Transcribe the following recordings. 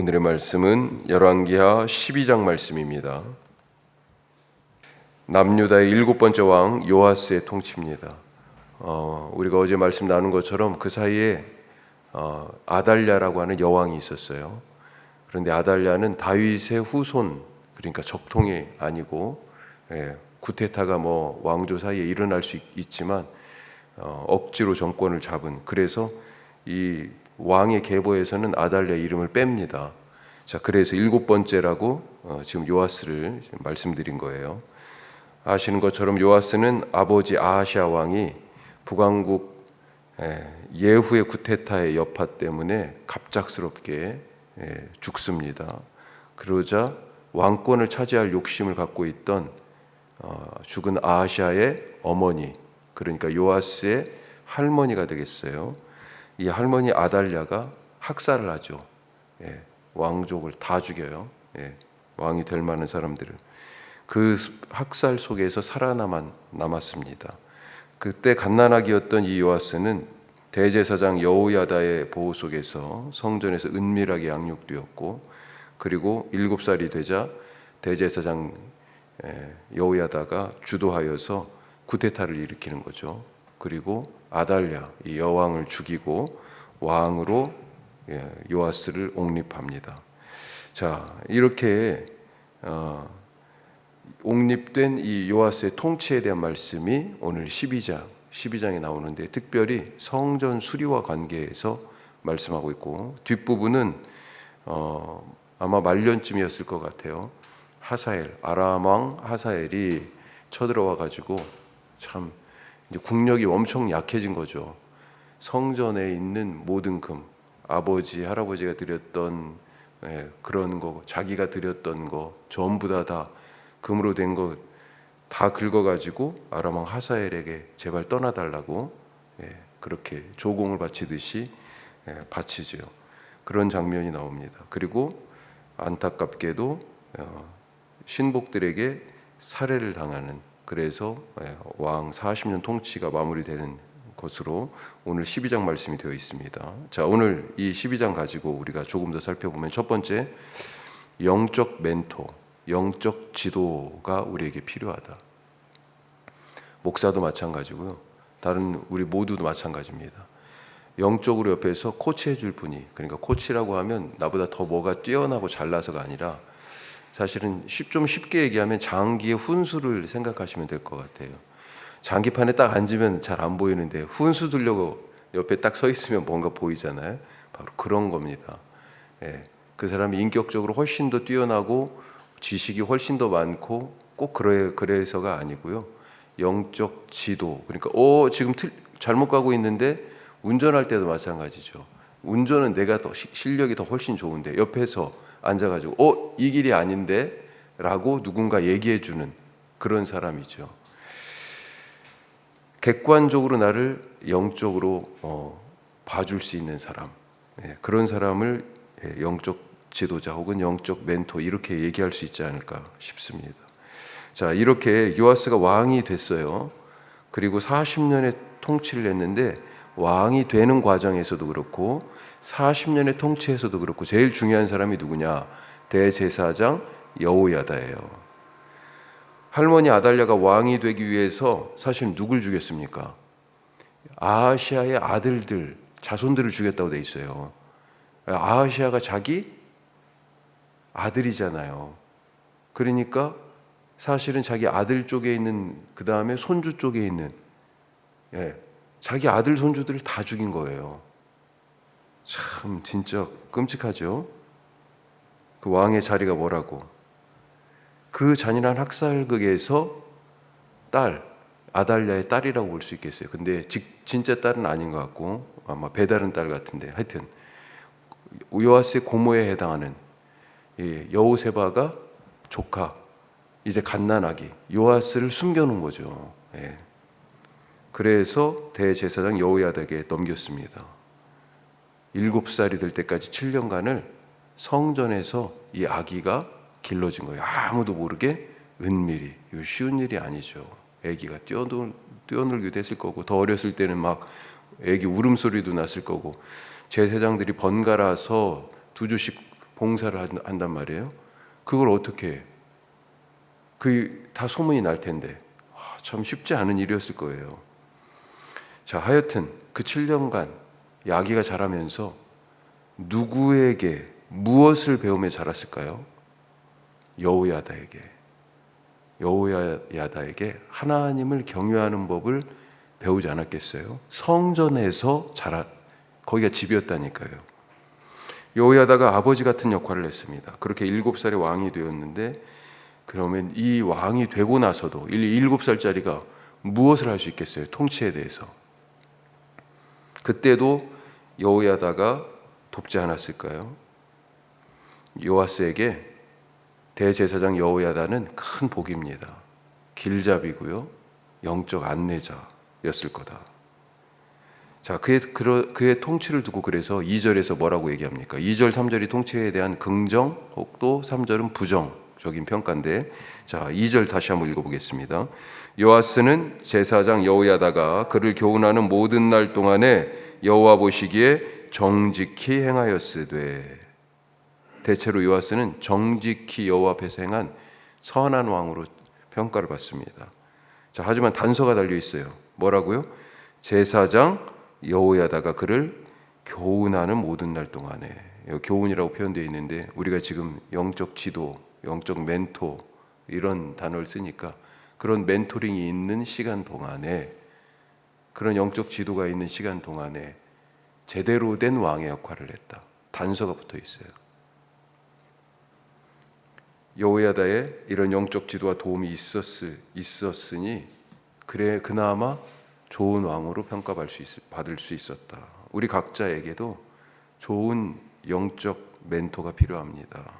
오늘의 말씀은 열왕기하 12장 말씀입니다. 남유다의 일곱 번째 왕 요아스의 통치입니다. 우리가 어제 말씀 나눈 것처럼 그 사이에 아달랴라고 하는 여왕이 있었어요. 그런데 아달랴는 다윗의 후손, 그러니까 적통이 아니고 구테타가 왕조 사이에 일어날 수 있지만 억지로 정권을 잡은, 그래서 이 왕의 계보에서는 아달랴 이름을 뺍니다. 자, 그래서 일곱 번째라고 지금 요아스를 말씀드린 거예요. 아시는 것처럼 요아스는 아버지 아하시아 왕이 북왕국 예후의 구테타의 여파 때문에 갑작스럽게 죽습니다. 그러자 왕권을 차지할 욕심을 갖고 있던 죽은 아하시아의 어머니, 그러니까 요아스의 할머니가 되겠어요. 이 할머니 아달랴가 학살을 하죠. 왕족을 다 죽여요. 왕이 될 만한 사람들을. 그 학살 속에서 살아남았습니다. 그때 갓난아기였던 이 요아스는 대제사장 여호야다의 보호 속에서 성전에서 은밀하게 양육되었고, 그리고 7살이 되자 대제사장 여호야다가 주도하여서 구테타를 일으키는 거죠. 그리고 아달랴, 이 여왕을 죽이고 왕으로 요아스를 옹립합니다. 자, 이렇게 옹립된 이 요아스의 통치에 대한 말씀이 오늘 12장에 나오는데, 특별히 성전 수리와 관계해서 말씀하고 있고, 뒷부분은 아마 말년쯤이었을 것 같아요. 하사엘, 아람 왕 하사엘이 쳐들어와 가지고 참 이제 국력이 엄청 약해진 거죠. 성전에 있는 모든 금, 아버지, 할아버지가 드렸던 그런 거, 자기가 드렸던 거 전부 다 금으로 된 거 다 긁어가지고 아람 왕 하사엘에게 제발 떠나달라고 그렇게 조공을 바치듯이 바치죠. 그런 장면이 나옵니다. 그리고 안타깝게도 신복들에게 살해를 당하는, 그래서 왕 40년 통치가 마무리되는 것으로 오늘 12장 말씀이 되어 있습니다. 자, 오늘 이 12장 가지고 우리가 조금 더 살펴보면, 첫 번째, 영적 멘토, 영적 지도가 우리에게 필요하다. 목사도 마찬가지고요. 다른 우리 모두도 마찬가지입니다. 영적으로 옆에서 코치해 줄 분이, 그러니까 코치라고 하면 나보다 더 뭐가 뛰어나고 잘나서가 아니라, 사실은 좀 쉽게 얘기하면 장기의 훈수를 생각하시면 될 것 같아요. 장기판에 딱 앉으면 잘 안 보이는데 훈수 두려고 옆에 딱 서 있으면 뭔가 보이잖아요. 바로 그런 겁니다. 그 사람이 인격적으로 훨씬 더 뛰어나고 지식이 훨씬 더 많고 꼭 그래서가 아니고요. 영적 지도, 그러니까 지금 잘못 가고 있는데, 운전할 때도 마찬가지죠. 운전은 내가 더 실력이 더 훨씬 좋은데 옆에서 앉아가지고 이 길이 아닌데 라고 누군가 얘기해주는 그런 사람이죠. 객관적으로 나를 영적으로 봐줄 수 있는 사람, 그런 사람을 영적 지도자 혹은 영적 멘토, 이렇게 얘기할 수 있지 않을까 싶습니다. 자, 이렇게 요아스가 왕이 됐어요. 그리고 40년의 통치를 했는데, 왕이 되는 과정에서도 그렇고 40년의 통치에서도 그렇고 제일 중요한 사람이 누구냐? 대제사장 여호야다예요. 할머니 아달랴가 왕이 되기 위해서 사실 누굴 죽였습니까? 아하시아의 아들들, 자손들을 죽였다고 돼 있어요. 아하시아가 자기 아들이잖아요. 그러니까 사실은 자기 아들 쪽에 있는, 그 다음에 손주 쪽에 있는 자기 아들 손주들을 다 죽인 거예요. 참 진짜 끔찍하죠. 그 왕의 자리가 뭐라고. 그 잔인한 학살극에서 딸, 아달랴의 딸이라고 볼 수 있겠어요. 근데 진짜 딸은 아닌 것 같고 아마 배다른 딸 같은데, 하여튼 요아스의 고모에 해당하는 여호세바가 조카, 이제 갓난아기 요아스를 숨겨놓은 거죠. 그래서 대제사장 여호야다에게 넘겼습니다. 7살이 될 때까지 7년간을 성전에서 이 아기가 길러진 거예요. 아무도 모르게 은밀히. 이거 쉬운 일이 아니죠. 아기가 뛰어놀기도 했을 거고, 더 어렸을 때는 막 아기 울음소리도 났을 거고, 제사장들이 번갈아서 2주씩 봉사를 한단 말이에요. 그걸 어떻게 해? 그 다 소문이 날 텐데 참 쉽지 않은 일이었을 거예요. 자, 하여튼 그 7년간 야기가 자라면서 누구에게 무엇을 배우며 자랐을까요? 여호야다에게 하나님을 경외하는 법을 배우지 않았겠어요? 성전에서 거기가 집이었다니까요. 여호야다가 아버지 같은 역할을 했습니다. 그렇게 7살에 왕이 되었는데, 그러면 이 왕이 되고 나서도 7살짜리가 무엇을 할 수 있겠어요? 통치에 대해서. 그때도 여호야다가 돕지 않았을까요? 요아스에게 대제사장 여호야다는 큰 복입니다. 길잡이고요, 영적 안내자였을 거다. 자, 그의 통치를 두고 그래서 2절에서 뭐라고 얘기합니까? 2절, 3절이 통치에 대한 긍정, 또 3절은 부정적인 평가인데, 자, 2절 다시 한번 읽어보겠습니다. 요아스는 제사장 여호야다가 그를 교훈하는 모든 날 동안에 여호와 보시기에 정직히 행하였으되. 대체로 요아스는 정직히 여호와 앞에서 행한 선한 왕으로 평가를 받습니다. 자, 하지만 단서가 달려 있어요. 뭐라고요? 제사장 여호야다가 그를 교훈하는 모든 날 동안에. 교훈이라고 표현되어 있는데, 우리가 지금 영적 지도, 영적 멘토 이런 단어를 쓰니까 그런 멘토링이 있는 시간 동안에, 그런 영적 지도가 있는 시간 동안에 제대로 된 왕의 역할을 했다. 단서가 붙어 있어요. 여호야다의 이런 영적 지도와 도움이 있었으니 그래 그나마 좋은 왕으로 평가받을 수 있었다. 우리 각자에게도 좋은 영적 멘토가 필요합니다.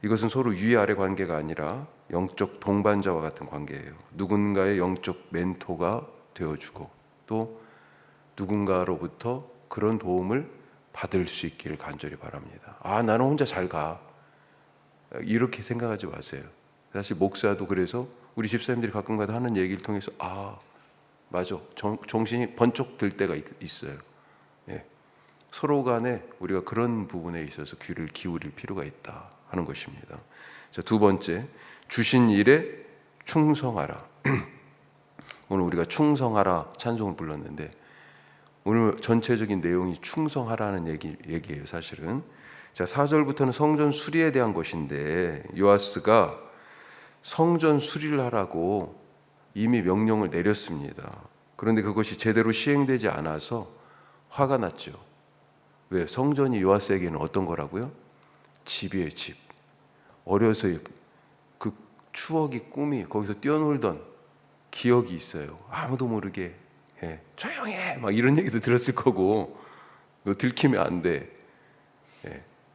이것은 서로 위아래 관계가 아니라 영적 동반자와 같은 관계예요. 누군가의 영적 멘토가 되어주고 또 누군가로부터 그런 도움을 받을 수 있기를 간절히 바랍니다. 나는 혼자 잘 가, 이렇게 생각하지 마세요. 사실 목사도 그래서 우리 집사님들이 가끔가다 하는 얘기를 통해서 맞아, 정신이 번쩍 들 때가 있어요. 예. 서로 간에 우리가 그런 부분에 있어서 귀를 기울일 필요가 있다 하는 것입니다. 자, 두 번째, 주신 일에 충성하라. 오늘 우리가 충성하라 찬송을 불렀는데, 오늘 전체적인 내용이 충성하라는 얘기예요, 사실은. 자, 4절부터는 성전 수리에 대한 것인데, 요아스가 성전 수리를 하라고 이미 명령을 내렸습니다. 그런데 그것이 제대로 시행되지 않아서 화가 났죠. 왜? 성전이 요아스에게는 어떤 거라고요? 집이에요, 집. 어려서 그 추억이, 꿈이 거기서 뛰어놀던 기억이 있어요. 아무도 모르게 조용해 막 이런 얘기도 들었을 거고, 너 들키면 안 돼.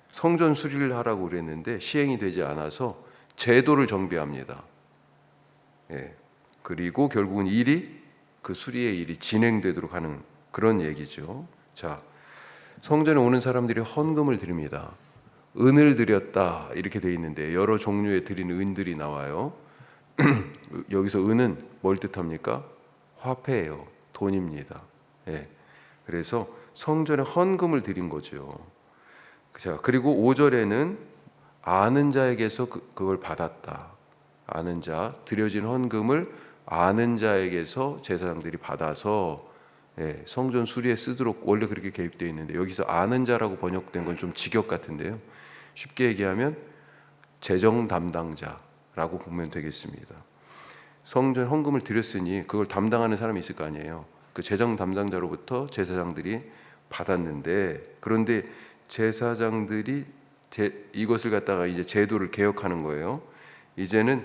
성전 수리를 하라고 그랬는데 시행이 되지 않아서 제도를 정비합니다. 그리고 결국은 그 수리의 일이 진행되도록 하는 그런 얘기죠. 자, 성전에 오는 사람들이 헌금을 드립니다. 은을 드렸다 이렇게 돼 있는데 여러 종류의 드리는 은들이 나와요. 여기서 은은 뭘 뜻합니까? 화폐예요. 돈입니다. 그래서 성전에 헌금을 드린 거죠. 자, 그리고 5절에는 아는 자에게서 그걸 받았다. 아는 자, 드려진 헌금을 아는 자에게서 제사장들이 받아서 성전 수리에 쓰도록 원래 그렇게 개입되어 있는데, 여기서 아는 자라고 번역된 건 좀 직역 같은데요. 쉽게 얘기하면 재정 담당자라고 보면 되겠습니다. 성전 헌금을 드렸으니 그걸 담당하는 사람이 있을 거 아니에요. 그 재정 담당자로부터 제사장들이 받았는데, 그런데 제사장들이 이것을 갖다가 이제 제도를 개혁하는 거예요. 이제는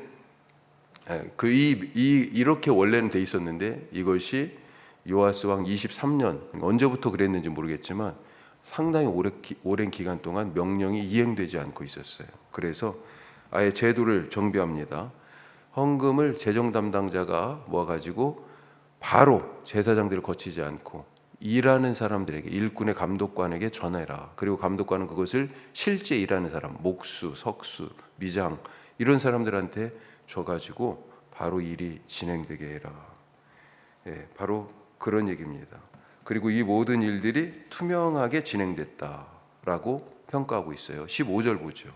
이렇게 원래는 돼 있었는데, 이것이 요아스 왕 23년, 언제부터 그랬는지 모르겠지만 상당히 오랜 기간 동안 명령이 이행되지 않고 있었어요. 그래서 아예 제도를 정비합니다. 헌금을 재정 담당자가 모아가지고 바로 제사장들을 거치지 않고 일하는 사람들에게, 일꾼의 감독관에게 전해라. 그리고 감독관은 그것을 실제 일하는 사람, 목수, 석수, 미장 이런 사람들한테 줘가지고 바로 일이 진행되게 해라. 바로 그런 얘기입니다. 그리고 이 모든 일들이 투명하게 진행됐다라고 평가하고 있어요. 15절 보죠.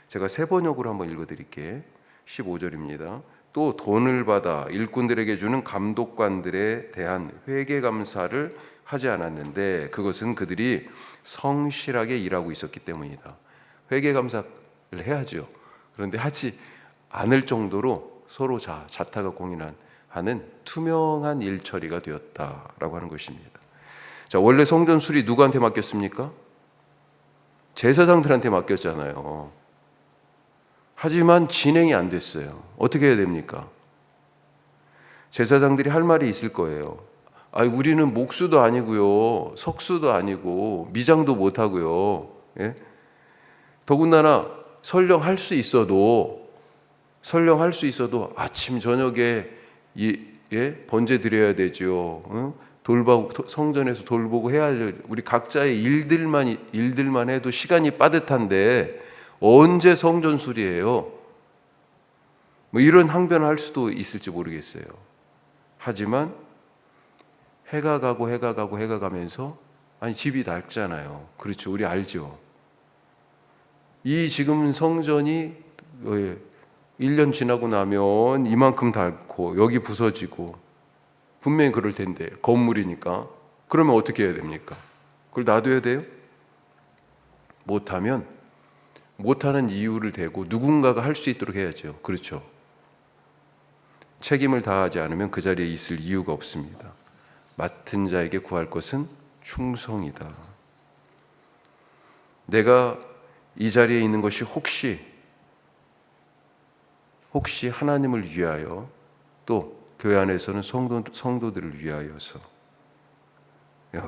제가 세 번역으로 한번 읽어드릴게요. 15절입니다. 또 돈을 받아 일꾼들에게 주는 감독관들에 대한 회계감사를 하지 않았는데 그것은 그들이 성실하게 일하고 있었기 때문이다. 회계감사를 해야죠. 그런데 하지 않을 정도로 서로 자타가 공인하는 투명한 일처리가 되었다라고 하는 것입니다. 자, 원래 성전 수리 누구한테 맡겼습니까? 제사장들한테 맡겼잖아요. 하지만 진행이 안 됐어요. 어떻게 해야 됩니까? 제사장들이 할 말이 있을 거예요. 우리는 목수도 아니고요, 석수도 아니고 미장도 못하고요. 예? 더군다나 설령할 수 있어도 아침 저녁에 번제 드려야 되죠. 성전에서 돌보고 해야 할 우리 각자의 일들만 해도 시간이 빠듯한데 언제 성전 수리해요? 이런 항변을 할 수도 있을지 모르겠어요. 하지만 해가 가면서 집이 낡잖아요. 그렇죠. 우리 알죠. 이 지금 성전이 1년 지나고 나면 이만큼 닳고 여기 부서지고 분명히 그럴 텐데 건물이니까 그러면 어떻게 해야 됩니까? 그걸 놔둬야 돼요? 못하는 이유를 대고 누군가가 할 수 있도록 해야죠. 그렇죠. 책임을 다하지 않으면 그 자리에 있을 이유가 없습니다. 맡은 자에게 구할 것은 충성이다. 내가 이 자리에 있는 것이 혹시 하나님을 위하여 또 교회 안에서는 성도들을 위하여서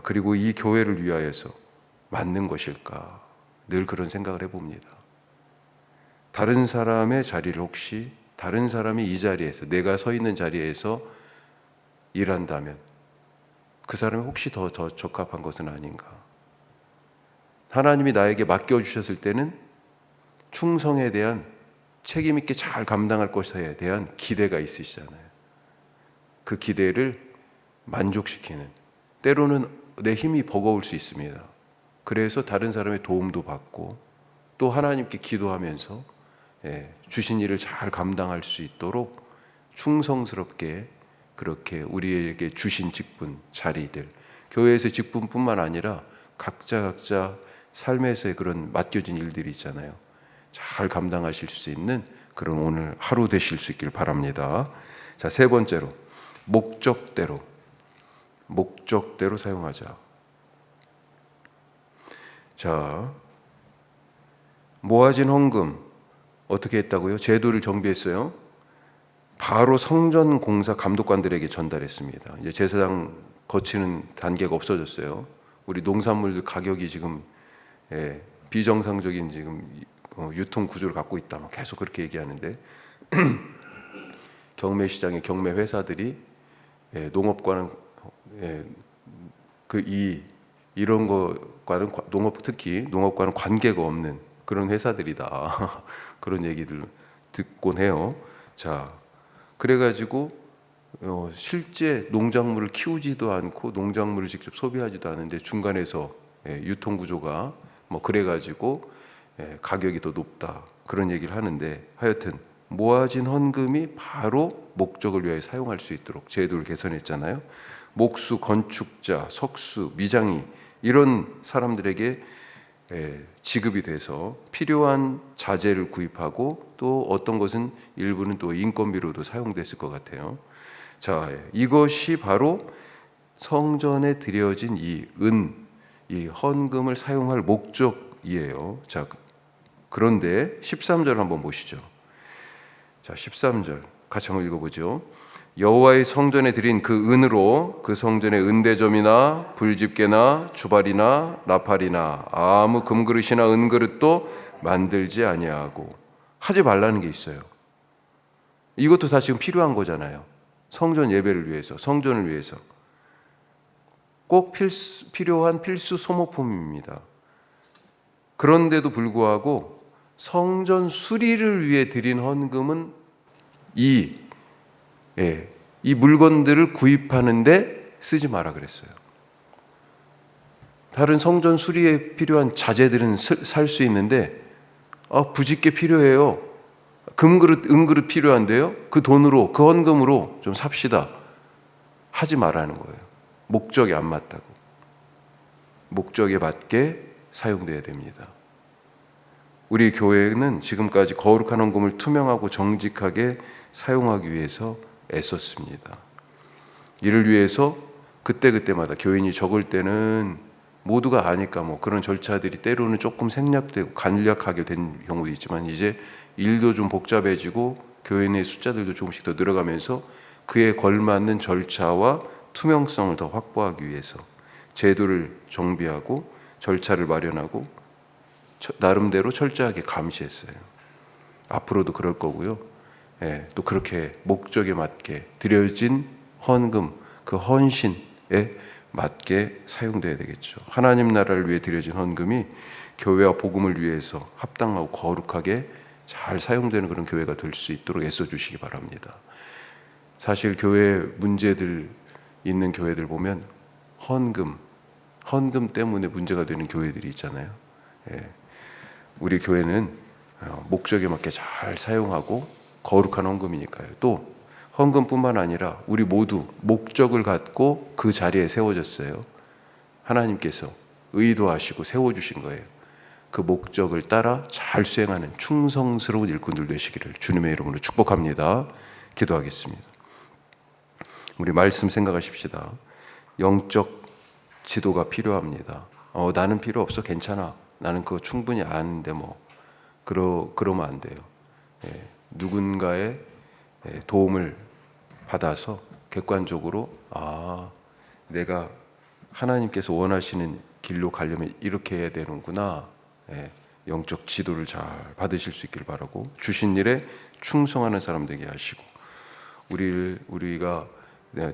그리고 이 교회를 위하여서 맞는 것일까? 늘 그런 생각을 해봅니다. 다른 사람의 자리를 혹시 다른 사람이 이 자리에서 내가 서 있는 자리에서 일한다면 그 사람이 혹시 더 적합한 것은 아닌가? 하나님이 나에게 맡겨주셨을 때는 충성에 대한 책임 있게 잘 감당할 것에 대한 기대가 있으시잖아요. 그 기대를 만족시키는, 때로는 내 힘이 버거울 수 있습니다. 그래서 다른 사람의 도움도 받고 또 하나님께 기도하면서 주신 일을 잘 감당할 수 있도록 충성스럽게 그렇게 우리에게 주신 직분, 자리들, 교회에서의 직분뿐만 아니라 각자 삶에서의 그런 맡겨진 일들이 있잖아요. 잘 감당하실 수 있는 그런 오늘 하루 되실 수 있길 바랍니다. 자, 세 번째로 목적대로 사용하자. 자, 모아진 헌금 어떻게 했다고요? 제도를 정비했어요. 바로 성전 공사 감독관들에게 전달했습니다. 이제 제사장 거치는 단계가 없어졌어요. 우리 농산물들 가격이 지금 비정상적인 지금 유통 구조를 갖고 있다. 계속 그렇게 얘기하는데 경매 시장의 경매 회사들이 농업과는 이런 것과는 특히 농업과는 관계가 없는 그런 회사들이다. 그런 얘기들 듣곤 해요. 자, 그래가지고 실제 농작물을 키우지도 않고 농작물을 직접 소비하지도 않는데 중간에서 유통 구조가 그래가지고 가격이 더 높다 그런 얘기를 하는데, 하여튼 모아진 헌금이 바로 목적을 위해 사용할 수 있도록 제도를 개선했잖아요. 목수, 건축자, 석수, 미장이 이런 사람들에게 지급이 돼서 필요한 자재를 구입하고 또 어떤 것은 일부는 또 인건비로도 사용됐을 것 같아요. 자, 이것이 바로 성전에 드려진 이 헌금을 사용할 목적이에요. 자, 그런데 13절 한번 보시죠. 자, 13절 같이 한번 읽어보죠. 여호와의 성전에 드린 그 은으로 그 성전의 은대점이나 불집게나 주발이나 나팔이나 아무 금그릇이나 은그릇도 만들지 아니하고. 하지 말라는 게 있어요. 이것도 다 지금 필요한 거잖아요. 성전 예배를 위해서, 성전을 위해서 꼭 필요한 필수 소모품입니다. 그런데도 불구하고 성전 수리를 위해 드린 헌금은 이 물건들을 구입하는데 쓰지 마라 그랬어요. 다른 성전 수리에 필요한 자재들은 살 수 있는데 부짓게 필요해요. 금그릇, 은그릇 필요한데요. 그 돈으로, 그 헌금으로 좀 삽시다. 하지 말라는 거예요. 목적이 안 맞다고. 목적에 맞게 사용돼야 됩니다. 우리 교회는 지금까지 거룩한 헌금을 투명하고 정직하게 사용하기 위해서 애썼습니다. 이를 위해서 그때그때마다 교인이 적을 때는 모두가 아니까 그런 절차들이 때로는 조금 생략되고 간략하게 된 경우도 있지만, 이제 일도 좀 복잡해지고 교인의 숫자들도 조금씩 더 늘어가면서 그에 걸맞는 절차와 투명성을 더 확보하기 위해서 제도를 정비하고 절차를 마련하고 나름대로 철저하게 감시했어요. 앞으로도 그럴 거고요. 또 그렇게 목적에 맞게 드려진 헌금, 그 헌신에 맞게 사용돼야 되겠죠. 하나님 나라를 위해 드려진 헌금이 교회와 복음을 위해서 합당하고 거룩하게 잘 사용되는 그런 교회가 될 수 있도록 애써주시기 바랍니다. 사실 교회 문제들 있는 교회들 보면 헌금 때문에 문제가 되는 교회들이 있잖아요. 우리 교회는 목적에 맞게 잘 사용하고 거룩한 헌금이니까요. 또 헌금뿐만 아니라 우리 모두 목적을 갖고 그 자리에 세워졌어요. 하나님께서 의도하시고 세워주신 거예요. 그 목적을 따라 잘 수행하는 충성스러운 일꾼들 되시기를 주님의 이름으로 축복합니다. 기도하겠습니다. 우리 말씀 생각하십시다. 영적 지도가 필요합니다. 나는 필요 없어, 괜찮아, 나는 그거 충분히 아는데 그러면 안 돼요. 누군가의 도움을 받아서 객관적으로 내가 하나님께서 원하시는 길로 가려면 이렇게 해야 되는구나. 영적 지도를 잘 받으실 수 있길 바라고, 주신 일에 충성하는 사람 되게 하시고, 우리가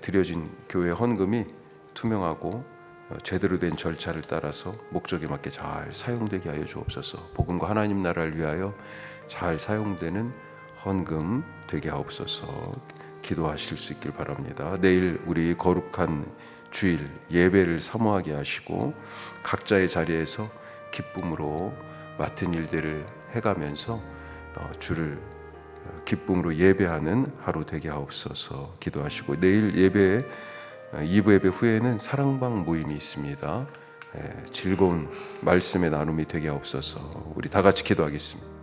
드려진 교회 헌금이 투명하고 제대로 된 절차를 따라서 목적에 맞게 잘 사용되게 하여 주옵소서. 복음과 하나님 나라를 위하여 잘 사용되는 헌금 되게 하옵소서. 기도하실 수 있길 바랍니다. 내일 우리 거룩한 주일 예배를 사모하게 하시고 각자의 자리에서 기쁨으로 맡은 일들을 해가면서 주를 기쁨으로 예배하는 하루 되게 하옵소서. 기도하시고, 내일 예배 2부 예배 후에는 사랑방 모임이 있습니다. 즐거운 말씀의 나눔이 되게 하옵소서. 우리 다 같이 기도하겠습니다.